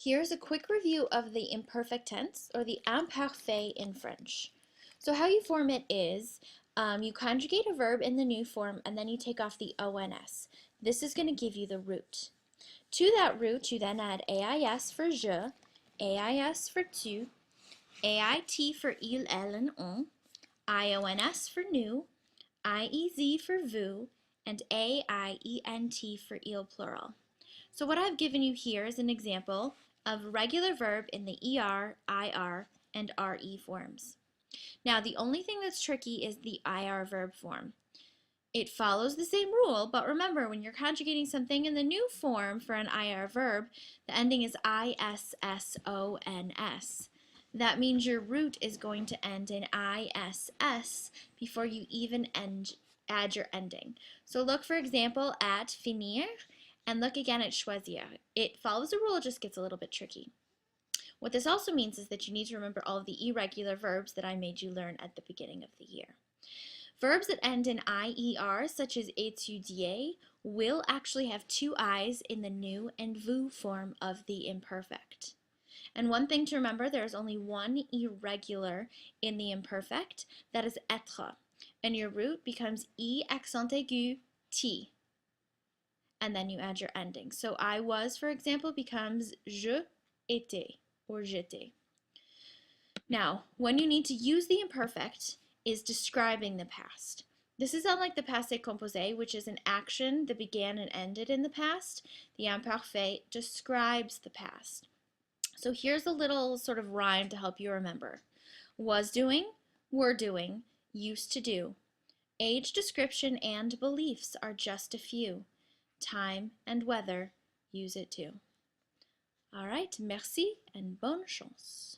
Here's a quick review of the imperfect tense, or the imparfait in French. So how you form it is, you conjugate a verb in the new form and then you take off the ONS. This is going to give you the root. To that root, you then add AIS for je, AIS for tu, AIT for il, elle, and on, IONS for nous, IEZ for vous, and AIENT for il plural. So what I've given you here is an example of regular verb in the ER, IR, and RE forms. Now the only thing that's tricky is the IR verb form. It follows the same rule, but remember when you're conjugating something in the new form for an IR verb, the ending is ISSONS. That means your root is going to end in ISS before you even add your ending. So look, for example, at finir, and look again at choisir. It follows the rule, it just gets a little bit tricky. What this also means is that you need to remember all of the irregular verbs that I made you learn at the beginning of the year. Verbs that end in IER, such as étudier, will actually have two I's in the nous and vous form of the imperfect. And one thing to remember, there is only one irregular in the imperfect, that is être, and your root becomes E accent aigu, T. And then you add your ending. So I was, for example, becomes je étais or j'étais. Now, when you need to use the imperfect is describing the past. This is unlike the passé composé, which is an action that began and ended in the past. The imparfait describes the past. So here's a little sort of rhyme to help you remember. Was doing, were doing, used to do. Age description and beliefs are just a few. Time and weather, use it too. All right, merci and bonne chance.